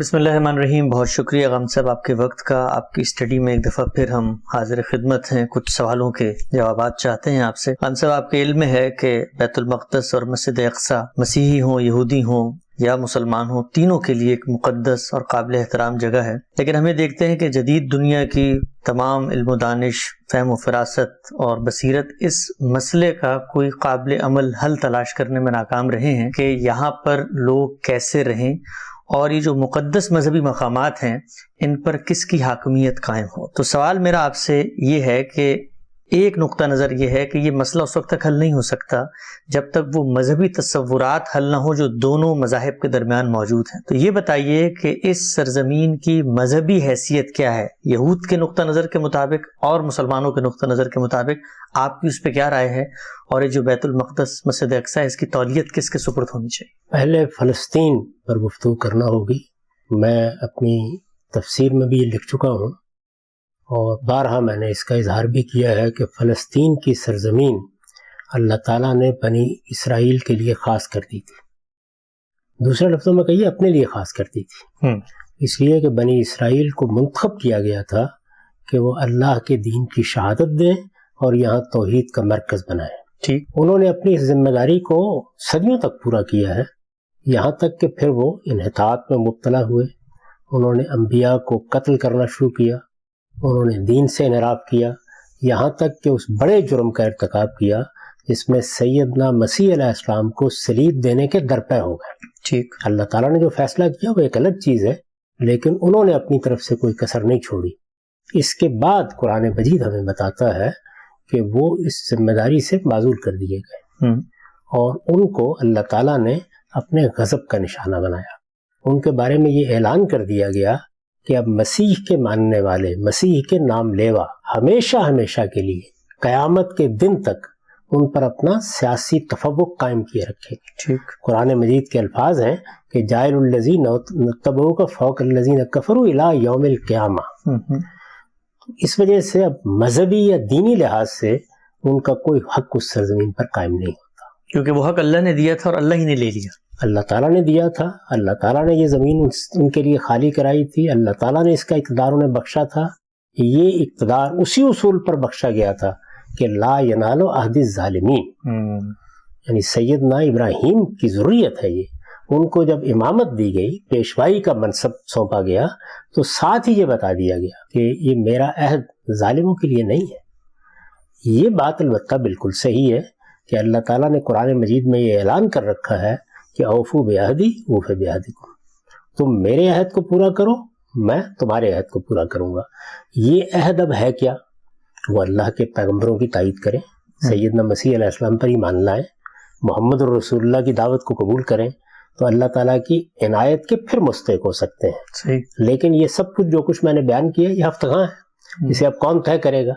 بسم اللہ الرحمن الرحیم. بہت شکریہ غم صاحب آپ کے وقت کا. آپ کی اسٹڈی میں ایک دفعہ پھر ہم حاضر خدمت ہیں. کچھ سوالوں کے جوابات چاہتے ہیں آپ سے. غم صاحب آپ کے علم میں ہے کہ بیت المقدس اور مسجد اقصی مسیحی ہوں، یہودی ہوں یا مسلمان ہوں، تینوں کے لیے ایک مقدس اور قابل احترام جگہ ہے. لیکن ہمیں دیکھتے ہیں کہ جدید دنیا کی تمام علم و دانش، فہم و فراست اور بصیرت اس مسئلے کا کوئی قابل عمل حل تلاش کرنے میں ناکام رہے ہیں کہ یہاں پر لوگ کیسے رہیں اور یہ جو مقدس مذہبی مقامات ہیں ان پر کس کی حاکمیت قائم ہو. تو سوال میرا آپ سے یہ ہے کہ ایک نقطہ نظر یہ ہے کہ یہ مسئلہ اس وقت تک حل نہیں ہو سکتا جب تک وہ مذہبی تصورات حل نہ ہو جو دونوں مذاہب کے درمیان موجود ہیں. تو یہ بتائیے کہ اس سرزمین کی مذہبی حیثیت کیا ہے یہود کے نقطہ نظر کے مطابق اور مسلمانوں کے نقطہ نظر کے مطابق؟ آپ کی اس پہ کیا رائے ہے؟ اور یہ جو بیت المقدس مسجد اقصی ہے اس کی تولیت کس کے سپرد ہونی چاہیے؟ پہلے فلسطین پر گفتگو کرنا ہوگی. میں اپنی تفسیر میں بھی یہ لکھ چکا ہوں اور بارہا میں نے اس کا اظہار بھی کیا ہے کہ فلسطین کی سرزمین اللہ تعالیٰ نے بنی اسرائیل کے لیے خاص کر دی تھی. دوسرے لفظوں میں کہیے اپنے لیے خاص کر دی تھی. اس لیے کہ بنی اسرائیل کو منتخب کیا گیا تھا کہ وہ اللہ کے دین کی شہادت دیں اور یہاں توحید کا مرکز بنائیں. ٹھیک. انہوں نے اپنی اس ذمہ داری کو صدیوں تک پورا کیا ہے، یہاں تک کہ پھر وہ انحطاط میں مبتلا ہوئے. انہوں نے انبیاء کو قتل کرنا شروع کیا، انہوں نے دین سے انحراف کیا، یہاں تک کہ اس بڑے جرم کا ارتکاب کیا جس میں سیدنا مسیح علیہ السلام کو صلیب دینے کے درپے ہو گئے. ٹھیک. اللہ تعالیٰ نے جو فیصلہ کیا وہ ایک الگ چیز ہے، لیکن انہوں نے اپنی طرف سے کوئی کسر نہیں چھوڑی. اس کے بعد قرآن مجید ہمیں بتاتا ہے کہ وہ اس ذمہ داری سے معزول کر دیے گئے اور ان کو اللہ تعالیٰ نے اپنے غضب کا نشانہ بنایا. ان کے بارے میں یہ اعلان کر دیا گیا کہ اب مسیح کے ماننے والے، مسیح کے نام لیوا ہمیشہ ہمیشہ کے لیے قیامت کے دن تک ان پر اپنا سیاسی تفوق قائم کیے رکھے. ٹھیک. قرآن مجید کے الفاظ ہیں کہ جائل الذین تبعوک فوق الذین کفروا الی یوم القیامہ. اس وجہ سے اب مذہبی یا دینی لحاظ سے ان کا کوئی حق اس سرزمین پر قائم نہیں ہوتا، کیونکہ وہ حق اللہ نے دیا تھا اور اللہ ہی نے لے لیا. اللہ تعالیٰ نے دیا تھا، اللہ تعالیٰ نے یہ زمین ان کے لیے خالی کرائی تھی، اللہ تعالیٰ نے اس کا اقتدار انہیں بخشا تھا. یہ اقتدار اسی اصول پر بخشا گیا تھا کہ لا ینال عہد الظالمین، یعنی سیدنا ابراہیم کی ضروریت ہے. یہ ان کو جب امامت دی گئی، پیشوائی کا منصب سونپا گیا، تو ساتھ ہی یہ بتا دیا گیا کہ یہ میرا عہد ظالموں کے لیے نہیں ہے. یہ بات البتہ بالکل صحیح ہے کہ اللہ تعالیٰ نے قرآن مجید میں یہ اعلان کر رکھا ہے کہ اوفو بعہدی اوف بعہدکم، تم میرے عہد کو پورا کرو، میں تمہارے عہد کو پورا کروں گا. یہ عہد اب ہے کیا؟ وہ اللہ کے پیغمبروں کی تائید کریں، سیدنا مسیح علیہ السلام پر ایمان لائیں، محمد الرسول اللہ کی دعوت کو قبول کریں، تو اللہ تعالیٰ کی عنایت کے پھر مستحق ہو سکتے ہیں. صحیح. لیکن یہ سب کچھ جو کچھ میں نے بیان کیا یہ ہفتہ خواں ہے، اسے اب کون طے کرے گا؟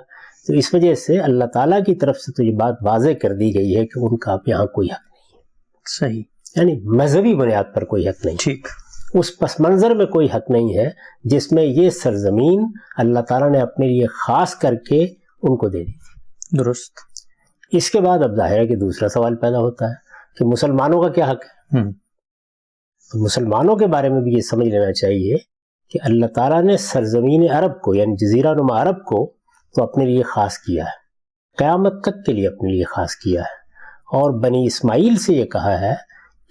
تو اس وجہ سے اللہ تعالیٰ کی طرف سے تو یہ بات واضح کر دی گئی ہے کہ ان کا اب یہاں کوئی حق نہیں ہے. صحیح. یعنی مذہبی بنیاد پر کوئی حق نہیں. ٹھیک. اس پس منظر میں کوئی حق نہیں ہے جس میں یہ سرزمین اللہ تعالیٰ نے اپنے لیے خاص کر کے ان کو دے دی تھی. درست. اس کے بعد اب ظاہر ہے کہ دوسرا سوال پیدا ہوتا ہے کہ مسلمانوں کا کیا حق ہے. تو مسلمانوں کے بارے میں بھی یہ سمجھ لینا چاہیے کہ اللہ تعالیٰ نے سرزمین عرب کو یعنی جزیرہ نما عرب کو تو اپنے لیے خاص کیا ہے، قیامت تک کے لیے اپنے لیے خاص کیا ہے. اور بنی اسماعیل سے یہ کہا ہے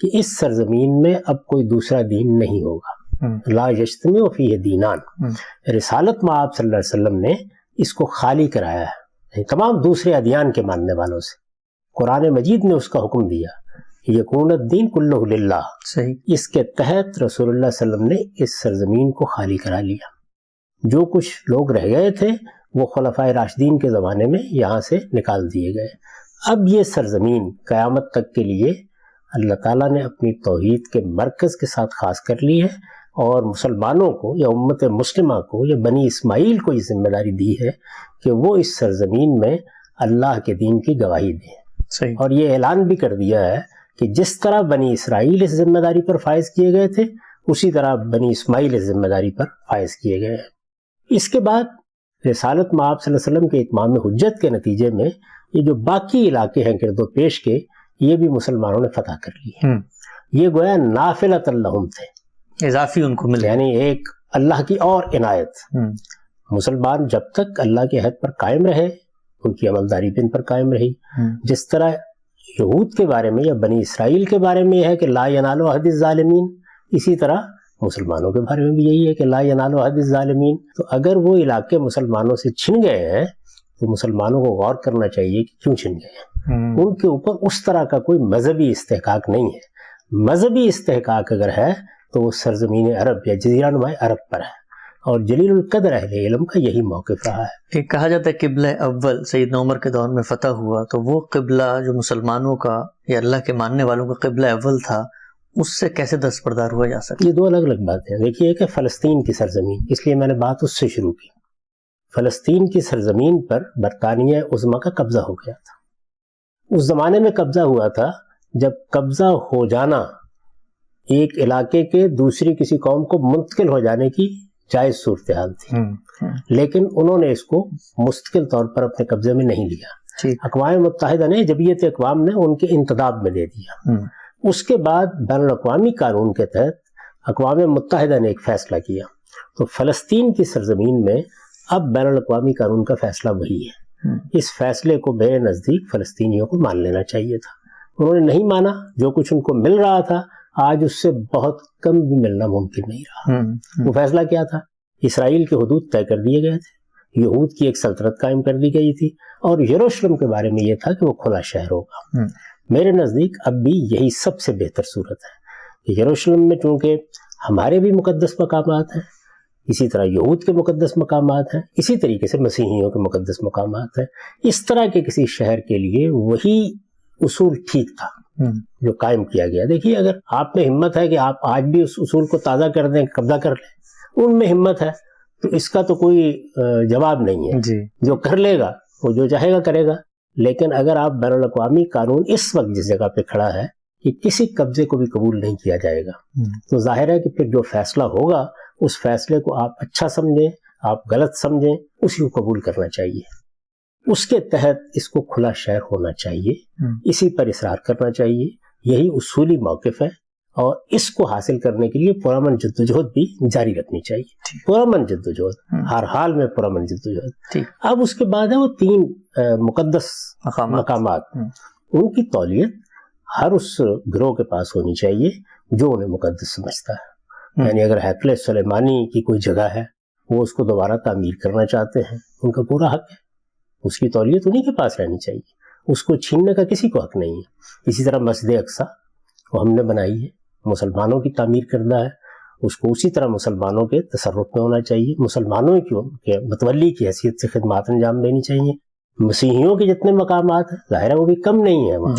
کہ اس سرزمین میں اب کوئی دوسرا دین نہیں ہوگا. لا یجتمع فیہ دینان. رسالت میں آپ صلی اللہ علیہ وسلم نے اس کو خالی کرایا ہے تمام دوسرے ادیان کے ماننے والوں سے. قرآن مجید نے اس کا حکم دیا یکون الدین کلہ للہ. صحیح. اس کے تحت رسول اللہ صلی اللہ علیہ وسلم نے اس سرزمین کو خالی کرا لیا. جو کچھ لوگ رہ گئے تھے وہ خلفائے راشدین کے زمانے میں یہاں سے نکال دیے گئے. اب یہ سرزمین قیامت تک کے لیے اللہ تعالیٰ نے اپنی توحید کے مرکز کے ساتھ خاص کر لی ہے اور مسلمانوں کو یا امت مسلمہ کو یا بنی اسماعیل کو یہ ذمہ داری دی ہے کہ وہ اس سرزمین میں اللہ کے دین کی گواہی دیں. صحیح. اور یہ اعلان بھی کر دیا ہے کہ جس طرح بنی اسرائیل اس ذمہ داری پر فائز کیے گئے تھے اسی طرح بنی اسماعیل اس ذمہ داری پر فائز کیے گئے ہیں. اس کے بعد رسالت میں آپ صلی اللہ علیہ وسلم کے اتمام حجت کے نتیجے میں یہ جو باقی علاقے ہیں گرد و پیش کے یہ بھی مسلمانوں نے فتح کر لی. یہ گویا نافلۃ لہم تھے، اضافی ان کو ملے، یعنی ایک اللہ کی اور عنایت. مسلمان جب تک اللہ کے عہد پر قائم رہے ان کی عملداری بھی ان پر قائم رہی. جس طرح یہود کے بارے میں یا بنی اسرائیل کے بارے میں یہ ہے کہ لا ینال عہد الظالمین، اسی طرح مسلمانوں کے بارے میں بھی یہی ہے کہ لا ینال عہد الظالمین. تو اگر وہ علاقے مسلمانوں سے چھن گئے ہیں تو مسلمانوں کو غور کرنا چاہیے کہ کیوں چھن گئے ہیں. ان کے اوپر اس طرح کا کوئی مذہبی استحقاق نہیں ہے. مذہبی استحقاق اگر ہے تو وہ سرزمین عرب یا جزیرہ نما عرب پر ہے، اور جلیل القدر اہل علم کا یہی موقف رہا ہے. ایک کہا جاتا ہے قبلہ اول سیدنا عمر کے دور میں فتح ہوا، تو وہ قبلہ جو مسلمانوں کا یا اللہ کے ماننے والوں کا قبلہ اول تھا، اس سے کیسے دستبردار ہوا جا سکتا؟ یہ دو الگ الگ باتیں ہیں. دیکھیے کہ فلسطین کی سرزمین، اس لیے میں نے بات اس سے شروع کی. فلسطین کی سرزمین پر برطانیہ عظمیٰ کا قبضہ ہو گیا تھا. اس زمانے میں قبضہ ہوا تھا جب قبضہ ہو جانا ایک علاقے کے دوسری کسی قوم کو منتقل ہو جانے کی جائز صورتحال تھی، لیکن انہوں نے اس کو مستقل طور پر اپنے قبضے میں نہیں لیا. اقوام متحدہ نے، جمعیت اقوام نے ان کے انتداب میں دے دیا. اس کے بعد بین الاقوامی قانون کے تحت اقوام متحدہ نے ایک فیصلہ کیا، تو فلسطین کی سرزمین میں اب بین الاقوامی قانون کا فیصلہ وہی ہے. اس فیصلے کو میرے نزدیک فلسطینیوں کو مان لینا چاہیے تھا. انہوں نے نہیں مانا. جو کچھ ان کو مل رہا تھا آج اس سے بہت کم بھی ملنا ممکن نہیں رہا. وہ فیصلہ کیا تھا؟ اسرائیل کے حدود طے کر دیے گئے تھے، یہود کی ایک سلطنت قائم کر دی گئی تھی، اور یروشلم کے بارے میں یہ تھا کہ وہ کھلا شہر ہوگا. میرے نزدیک اب بھی یہی سب سے بہتر صورت ہے کہ یروشلم میں چونکہ ہمارے بھی مقدس مقامات ہیں، اسی طرح یہود کے مقدس مقامات ہیں، اسی طریقے سے مسیحیوں کے مقدس مقامات ہیں، اس طرح کے کسی شہر کے لیے وہی اصول ٹھیک تھا جو قائم کیا گیا. دیکھیے اگر آپ میں ہمت ہے کہ آپ آج بھی اس اصول کو تازہ کر دیں، قبضہ کر لیں، ان میں ہمت ہے تو اس کا تو کوئی جواب نہیں ہے. جو کر لے گا وہ جو چاہے گا کرے گا. لیکن اگر آپ بین الاقوامی قانون اس وقت جس جگہ پہ کھڑا ہے کہ کسی قبضے کو بھی قبول نہیں کیا جائے گا، تو ظاہر ہے کہ پھر جو فیصلہ ہوگا اس فیصلے کو آپ اچھا سمجھیں، آپ غلط سمجھیں، اسی کو قبول کرنا چاہیے. اس کے تحت اس کو کھلا شہر ہونا چاہیے، اسی پر اصرار کرنا چاہیے. یہی اصولی موقف ہے، اور اس کو حاصل کرنے کے لیے پرامن جدوجہد بھی جاری رکھنی چاہیے. پرامن جدوجہد، ہر حال میں پرامن جدوجہد. اب اس کے بعد ہے وہ 3 مقدس مقامات. ان کی تولیت ہر اس گروہ کے پاس ہونی چاہیے جو انہیں مقدس سمجھتا ہے. یعنی اگر ہیکل سلیمانی کی کوئی جگہ ہے، وہ اس کو دوبارہ تعمیر کرنا چاہتے ہیں، ان کا پورا حق ہے. اس کی تولیت انہی کے پاس رہنی چاہیے، اس کو چھیننے کا کسی کو حق نہیں ہے. اسی طرح مسجد اقصیٰ وہ ہم نے بنائی ہے، مسلمانوں کی تعمیر کردہ ہے، اس کو اسی طرح مسلمانوں کے تصرف میں ہونا چاہیے. مسلمانوں کے متولی کی حیثیت سے خدمات انجام دینی چاہیے. مسیحیوں کے جتنے مقامات ہیں ظاہر ہے وہ بھی کم نہیں ہیں وہاں،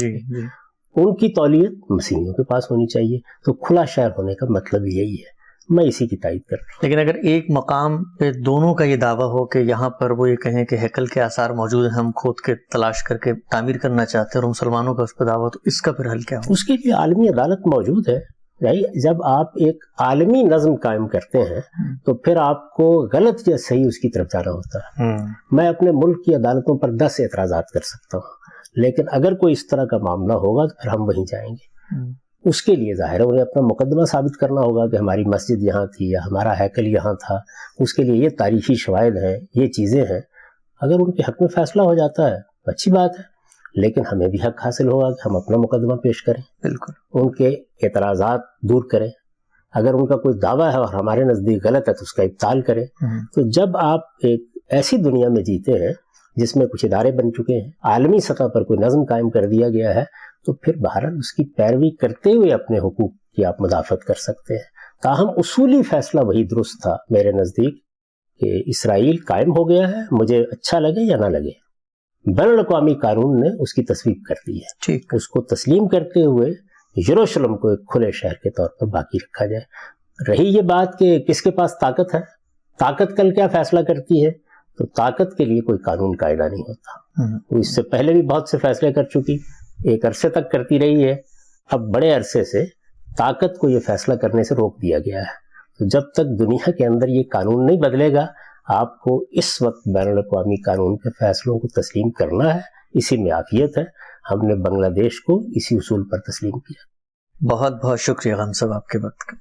ان کی تولیت مسیحیوں کے پاس ہونی چاہیے. تو کھلا شہر ہونے کا مطلب یہی ہے. میں اسی کی تائید کرتا ہوں. لیکن اگر ایک مقام پہ دونوں کا یہ دعویٰ ہو کہ یہاں پر وہ یہ کہیں کہ ہیکل کے آثار موجود ہیں، ہم کھود کے تلاش کر کے تعمیر کرنا چاہتے ہیں، اور مسلمانوں کا اس پہ دعویٰ، تو اس کا پھر حل کیا ہو؟ اس کے لیے عالمی عدالت موجود ہے. جب آپ ایک عالمی نظم قائم کرتے ہیں تو پھر آپ کو غلط یا صحیح اس کی طرف جانا ہوتا ہے. میں اپنے ملک کی عدالتوں پر 10 اعتراضات کر سکتا ہوں، لیکن اگر کوئی اس طرح کا معاملہ ہوگا تو پھر ہم وہیں جائیں گے. اس کے لیے ظاہر ہے انہیں اپنا مقدمہ ثابت کرنا ہوگا کہ ہماری مسجد یہاں تھی یا ہمارا ہیکل یہاں تھا. اس کے لیے یہ تاریخی شواہد ہیں، یہ چیزیں ہیں. اگر ان کے حق میں فیصلہ ہو جاتا ہے اچھی بات ہے، لیکن ہمیں بھی حق حاصل ہوگا کہ ہم اپنا مقدمہ پیش کریں. بالکل. ان کے اعتراضات دور کریں. اگر ان کا کوئی دعویٰ ہے اور ہمارے نزدیک غلط ہے تو اس کا ابطال کریں. تو جب آپ ایک ایسی دنیا میں جیتے ہیں جس میں کچھ ادارے بن چکے ہیں، عالمی سطح پر کوئی نظم قائم کر دیا گیا ہے، تو پھر بہرحال اس کی پیروی کرتے ہوئے اپنے حقوق کی آپ مدافعت کر سکتے ہیں. تاہم اصولی فیصلہ وہی درست تھا میرے نزدیک کہ اسرائیل قائم ہو گیا ہے، مجھے اچھا لگے یا نہ لگے. بین الاقوامی قانون نے اس کی تصویب کر دی ہے. اس کو تسلیم کرتے ہوئے یروشلم کو ایک کھلے شہر کے طور پر باقی رکھا جائے. رہی یہ بات کہ کس کے پاس طاقت ہے، طاقت کل کیا فیصلہ کرتی ہے، تو طاقت کے لیے کوئی قانون قاعدہ نہیں ہوتا. وہ اس سے پہلے بھی بہت سے فیصلے کر چکی، ایک عرصے تک کرتی رہی ہے. اب بڑے عرصے سے طاقت کو یہ فیصلہ کرنے سے روک دیا گیا ہے. تو جب تک دنیا کے اندر یہ قانون نہیں بدلے گا، آپ کو اس وقت بین الاقوامی قانون کے فیصلوں کو تسلیم کرنا ہے. اسی میں عافیت ہے. ہم نے بنگلہ دیش کو اسی اصول پر تسلیم کیا. بہت بہت شکریہ غم صاحب آپ کے وقت کا.